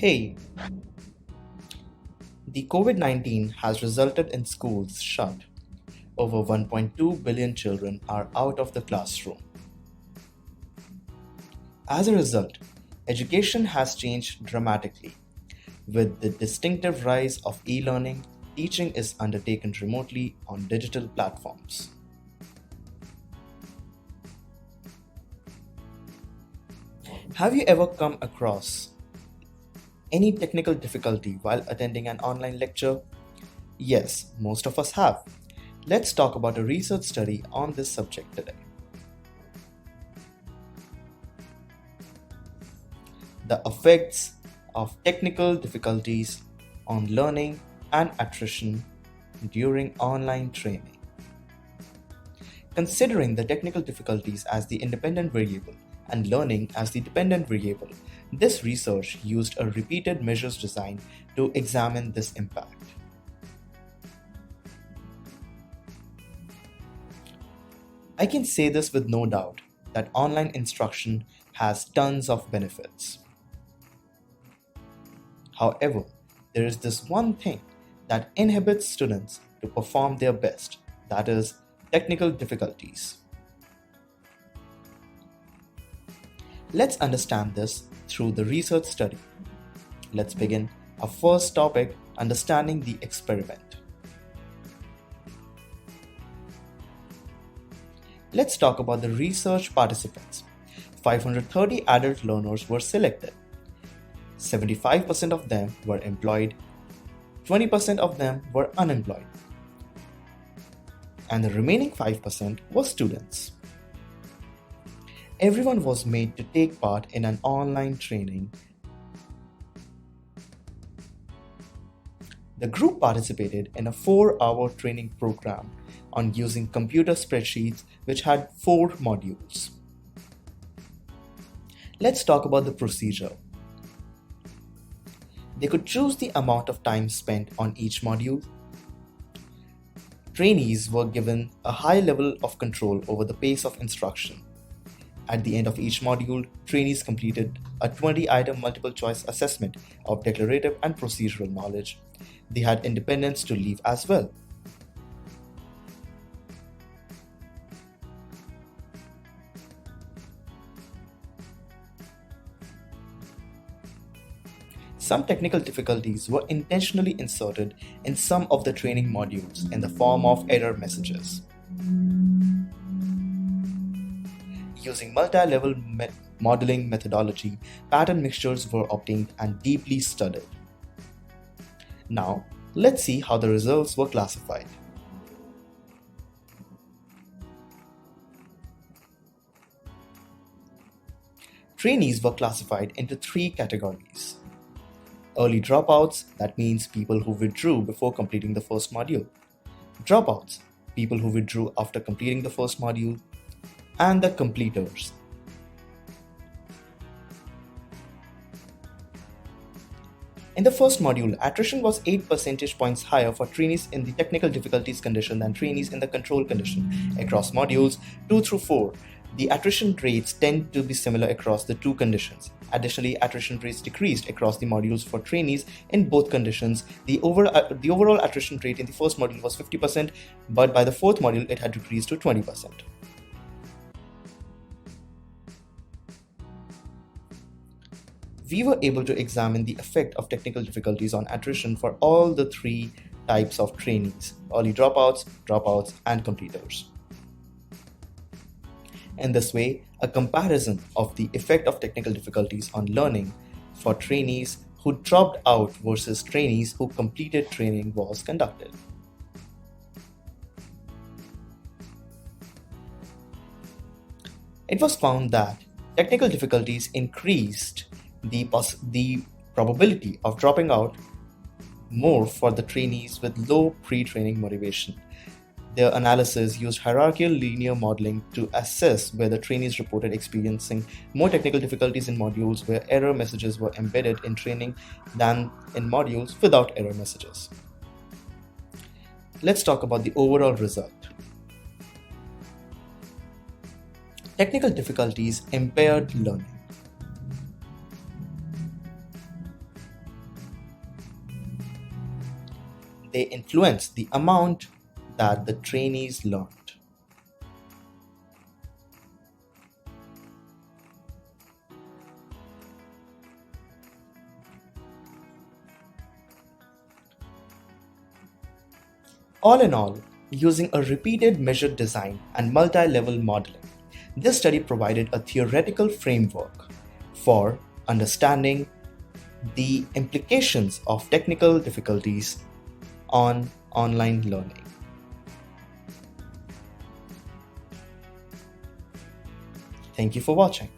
Hey, the COVID 19 has resulted in schools shut. Over 1.2 billion children are out of the classroom. As a result, education has changed dramatically. With the distinctive rise of e learning, teaching is undertaken remotely on digital platforms. Have you ever come across any technical difficulty while attending an online lecture? Yes, most of us have. Let's talk about a research study on this subject today. The effects of technical difficulties on learning and attrition during online training. Considering the technical difficulties as the independent variable and learning as the dependent variable, this research used a repeated measures design to examine this impact. I can say this with no doubt that online instruction has tons of benefits. However, there is this one thing that inhibits students to perform their best, that is, technical difficulties. Let's understand this through the research study. Let's begin our first topic, understanding the experiment. Let's talk about the research participants. 530 adult learners were selected. 75% of them were employed, 20% of them were unemployed, and the remaining 5% were students. Everyone was made to take part in an online training. The group participated in a 4-hour training program on using computer spreadsheets which had 4 modules. Let's talk about the procedure. They could choose the amount of time spent on each module. Trainees were given a high level of control over the pace of instruction. At the end of each module, trainees completed a 20-item multiple choice assessment of declarative and procedural knowledge. They had independence to leave as well. Some technical difficulties were intentionally inserted in some of the training modules in the form of error messages. Using multi-level modeling methodology, pattern mixtures were obtained and deeply studied. Now, let's see how the results were classified. Trainees were classified into 3 categories. Early dropouts, that means people who withdrew before completing the first module. Dropouts, people who withdrew after completing the first module. And the completers. In the first module, attrition was 8 percentage points higher for trainees in the technical difficulties condition than trainees in the control condition. Across modules 2 through 4, the attrition rates tend to be similar across the 2 conditions. Additionally, attrition rates decreased across the modules for trainees in both conditions. The overall attrition rate in the first module was 50%, but by the 4th module, it had decreased to 20%. We were able to examine the effect of technical difficulties on attrition for all the 3 types of trainees: early dropouts, and completers. In this way, a comparison of the effect of technical difficulties on learning for trainees who dropped out versus trainees who completed training was conducted. It was found that technical difficulties increased the probability of dropping out more for the trainees with low pre-training motivation. Their analysis used hierarchical linear modeling to assess whether trainees reported experiencing more technical difficulties in modules where error messages were embedded in training than in modules without error messages. Let's talk about the overall result. Technical difficulties impaired learning. they influence the amount that the trainees learned. All in all, using a repeated measured design and multi-level modeling, this study provided a theoretical framework for understanding the implications of technical difficulties on online learning. Thank you for watching.